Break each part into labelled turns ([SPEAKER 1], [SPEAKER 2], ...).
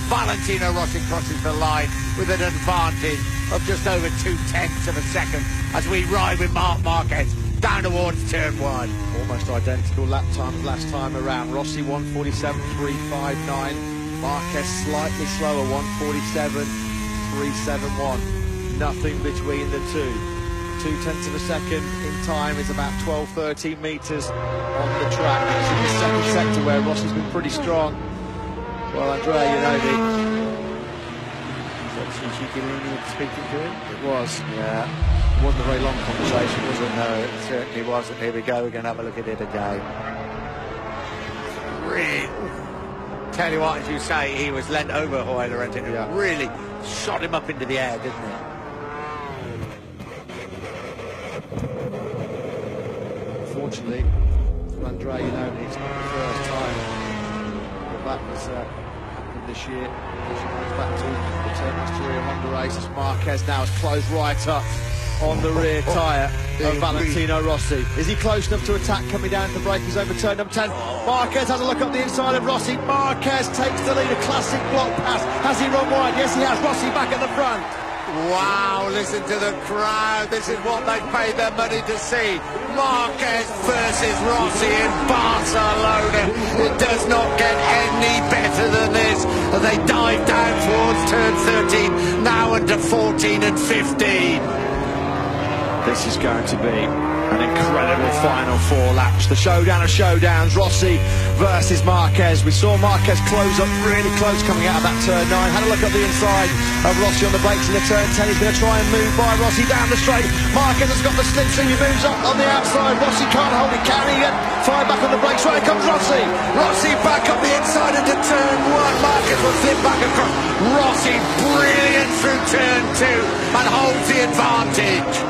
[SPEAKER 1] Valentino Rossi crosses the line with an advantage of just over 0.2 of a second as we ride with Marc Marquez down towards turn 1.
[SPEAKER 2] Almost identical lap times last time around. Rossi 1:47.359. Marquez slightly slower, 1:47.371. Nothing between the two. 0.2 of a second in time is about 12-13 metres on the track. It's in the second sector where Rossi's been pretty strong. Well, Andrea, you know,
[SPEAKER 1] Speaking to him?
[SPEAKER 2] it was.
[SPEAKER 1] Yeah.
[SPEAKER 2] It wasn't a very long conversation, was it?
[SPEAKER 1] No, it certainly wasn't. Here we go. We're going to have a look at it again. Really, tell you what, as you say, he was lent over Hoyle and it really shot him up into the air, didn't it?
[SPEAKER 2] Unfortunately, for Andrea, you know, it's not the first time that has happened this year. She goes back to the turn mastery of Honda races. Marquez now has closed right up on the rear tyre of Valentino Rossi. Is he close enough to attack coming down to breakers over turn number 10? Marquez has a look up the inside of Rossi. Marquez takes the lead, a classic block pass. Has he run wide? Yes, he has. Rossi back at the front.
[SPEAKER 1] Wow, listen to the crowd. This is what they paid their money to see. Marquez versus Rossi in Barcelona. It does not get any better than this. They dive down towards turn 13, now into 14 and 15.
[SPEAKER 2] This is going to be an incredible final 4 laps. The showdown of showdowns, Rossi versus Marquez. We saw Marquez close up really close coming out of that turn 9. Had a look at the inside of Rossi on the brakes in the turn 10. He's going to try and move by Rossi down the straight. Marquez has got the slipstream. He moves up on the outside. Rossi can't hold it. Can he get 5 back on the brakes? Right comes Rossi.
[SPEAKER 1] Rossi back up the inside into turn 1. Marquez will flip back across. Rossi brilliant through turn 2 and holds the advantage.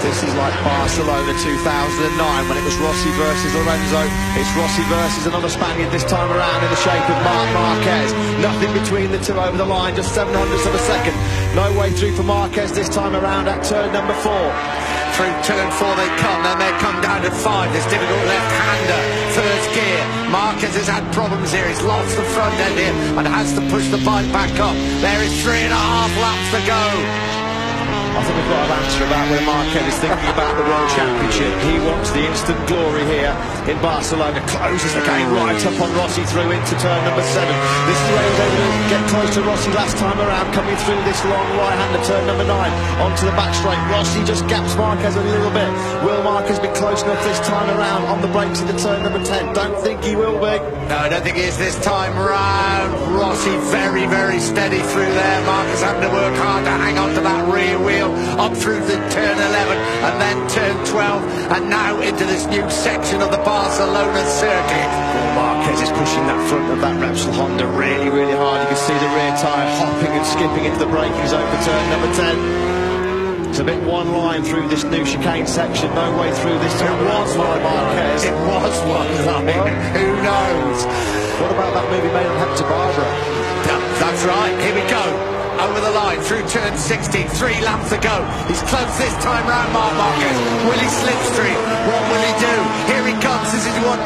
[SPEAKER 2] This is like Barcelona 2009 when it was Rossi versus Lorenzo. It's Rossi versus another Spaniard this time around in the shape of Marc Marquez. Nothing between the two over the line, just 700ths of a second. No way through for Marquez this time around at turn number 4.
[SPEAKER 1] Through turn 4 they come, then they come down to 5. This difficult left-hander, first gear. Marquez has had problems here. He's lost the front end here and has to push the bike back up. There is 3.5 laps to go.
[SPEAKER 2] I think we've got an answer about where Marquez is thinking about the World Championship. He wants the instant glory here in Barcelona. Closes the game right up on Rossi through into turn number 7. This is where he was able to get close to Rossi last time around, coming through this long right-hander turn number 9 onto the back straight. Rossi just gaps Marquez a little bit. Will Marquez be close enough this time around on the brakes into turn number 10? Don't think he will be.
[SPEAKER 1] No, I don't think he is this time round. Rossi very, very steady through there. Marquez having to work hard to hang on to that rear wheel. Up through the turn 11 and then turn 12 and now into this new section of the Barcelona circuit.
[SPEAKER 2] Marquez is pushing that front of that Repsol Honda really, really hard. You can see the rear tyre hopping and skipping into the breakers over turn number 10. It's a bit one line through this new chicane section. No way through this time. It was one Marquez.
[SPEAKER 1] It was one line. Who knows?
[SPEAKER 2] What about that movie made on Hector Barbara?
[SPEAKER 1] That's right. Here we go. Over the line through turn 16, 3 laps to go. He's close this time round, Marc Marquez. Will he slipstream? What will he do? Here he comes. This is what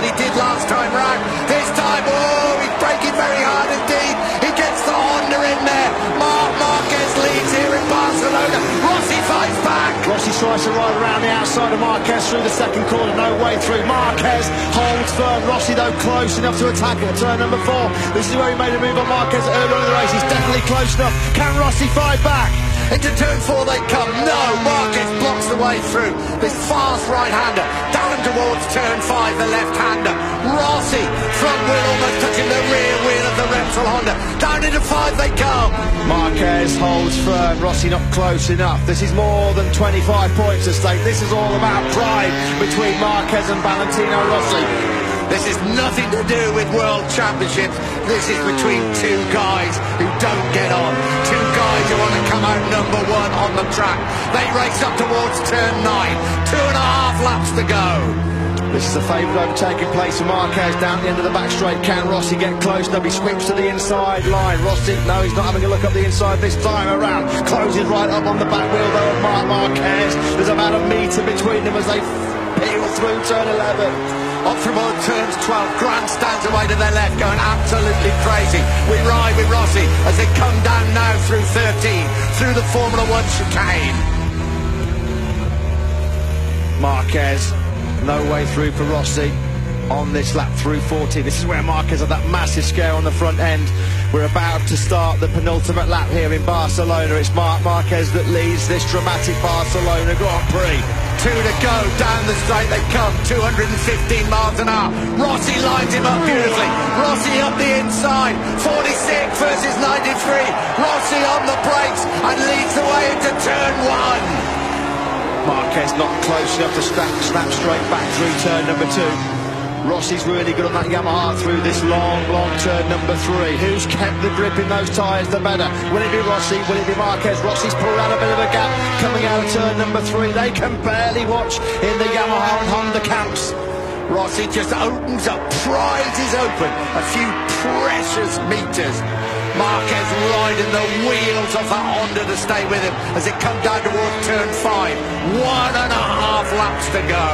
[SPEAKER 1] he did last time round. This time, oh, he's braking very hard indeed. He gets the Honda in there. Marc Marquez leads here in Barcelona. Rossi fights back.
[SPEAKER 2] Rossi tries to ride around the outside of Marquez through the second corner. No way through. Marquez holds firm. Rossi, though, close enough to attack at turn number 4. This is where he made a move on Marquez early on in the race. He's definitely close enough. Can Rossi fight back?
[SPEAKER 1] Into turn 4 they come. No, Marquez blocks the way through. This fast right-hander down towards turn 5, the left-hander. Rossi, front wheel almost touching the rear wheel of the Repsol Honda. Down into 5 they come.
[SPEAKER 2] Marquez holds firm. Rossi not close enough. This is more than 25 points at stake. This is all about pride between Marquez and Valentino Rossi.
[SPEAKER 1] This is nothing to do with World Championships. This is between 2 guys who don't get on. 2 guys who want to come out number 1 on the track. They race up towards turn 9. 2.5 laps to go.
[SPEAKER 2] This is a favourite overtaking place for Marquez down the end of the back straight. Can Rossi get close enough? He sweeps to the inside line. Rossi, no, he's not having a look up the inside this time around. Closes right up on the back wheel though of Marc Marquez. There's about a metre between them as they peel through turn 11.
[SPEAKER 1] Off from on turns 12, grandstands away to their left, going absolutely crazy. the Formula One chicane.
[SPEAKER 2] Marquez, no way through for Rossi on this lap through 40. This is where Marquez had that massive scare on the front end. We're about to start the penultimate lap here in Barcelona. It's Marc Marquez that leads this dramatic Barcelona Grand Prix.
[SPEAKER 1] 2 to go, down the straight they come, 215 miles an hour. Rossi lines him up beautifully. Rossi up the inside, 46 versus 93. Rossi on the brakes and leads the way into turn 1.
[SPEAKER 2] Marquez not close enough to snap straight back through turn number 2. Rossi's really good on that Yamaha through this long turn number 3. Who's kept the grip in those tyres the better? Will it be Rossi? Will it be Marquez? Rossi's pulled out a bit of a gap coming out of turn number 3. They can barely watch in the Yamaha and Honda camps.
[SPEAKER 1] Rossi just opens up, prizes open a few precious meters. Marquez riding the wheels off that Honda to stay with him as it comes down towards turn 5. 1.5 laps to go.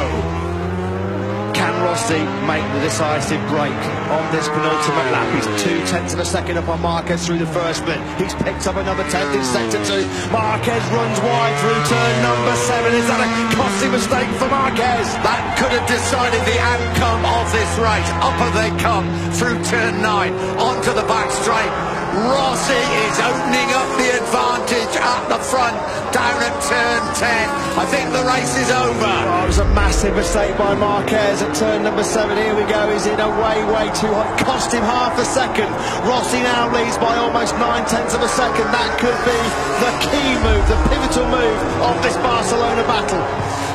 [SPEAKER 2] Can Rossi make the decisive break on this penultimate lap? He's 0.2 of a second up on Marquez through the first split. He's picked up another 10th in sector 2. Marquez runs wide through turn number 7. Is that a costly mistake for Marquez?
[SPEAKER 1] That could have decided the outcome of this race. Up they come through turn 9, onto the back straight. Rossi is opening up the advantage at the front, down at turn 10. I think the race is over.
[SPEAKER 2] Oh, it was a massive mistake by Marquez at turn number 7. Here we go. He's in a way too hot. Cost him half a second. Rossi now leads by almost 0.9 of a second. That could be the key move, the pivotal move of this Barcelona battle.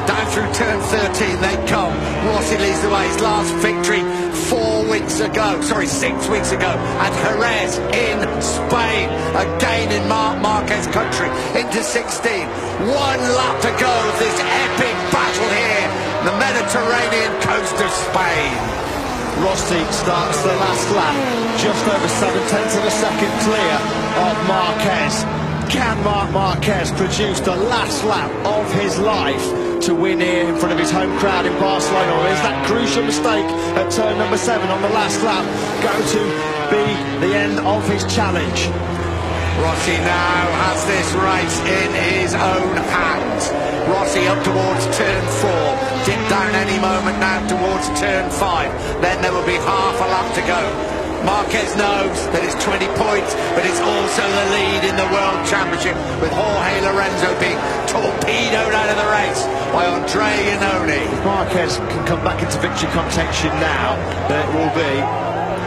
[SPEAKER 1] Down through turn 13 they come. Rossi leads the way. His last victory 6 weeks ago at Jerez in Spain. Again in Marc Marquez country into 16. 1 lap to go of this epic battle here, the Mediterranean coast of Spain.
[SPEAKER 2] Rossi starts the last lap just over 0.7 of a second clear of Marquez. Can Marc Marquez produce the last lap of his life to win here in front of his home crowd in Barcelona? Or is that crucial mistake at turn number 7 on the last lap going to be the end of his challenge?
[SPEAKER 1] Rossi now has this race in his own hands. Rossi up towards turn 4, dip down any moment now towards turn 5. Then there will be half a lap to go. Marquez knows that it's 20 points, but it's also the lead in the World Championship, with Jorge Lorenzo being torpedoed out of the race by Andre Iannone.
[SPEAKER 2] If Marquez can come back into victory contention now, then it will be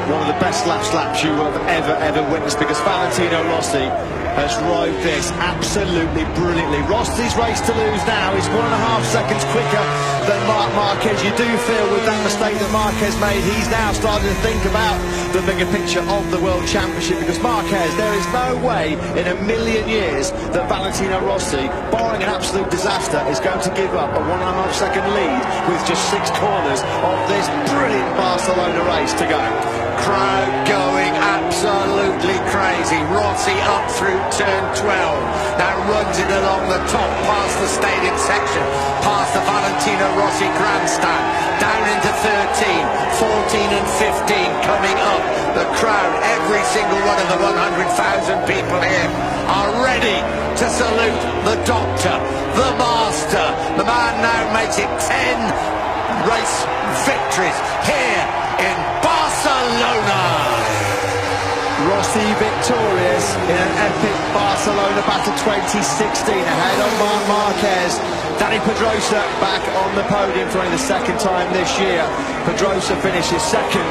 [SPEAKER 2] one of the best laps you have ever witnessed, because Valentino Rossi has rode this absolutely brilliantly. Rossi's race to lose now is 1.5 seconds quicker than Marc Marquez. You do feel with that mistake that Marquez made, he's now starting to think about the bigger picture of the World Championship, because Marquez, there is no way in a million years that Valentino Rossi, barring an absolute disaster, is going to give up a 1.5 second lead with just 6 corners of this brilliant Barcelona race to go.
[SPEAKER 1] Crowd going absolutely crazy. Rossi up through turn 12. Now runs it along the top, past the stadium section, past the Valentino Rossi grandstand, down into 13, 14 and 15 coming up. The crowd, every single one of the 100,000 people here, are ready to salute the doctor, the master. The man now makes it 10 race victories here in Barcelona.
[SPEAKER 2] Rossi victorious in an epic Barcelona battle 2016 ahead of Marc Marquez. Dani Pedrosa back on the podium for only the 2nd time this year. Pedrosa finishes 2nd.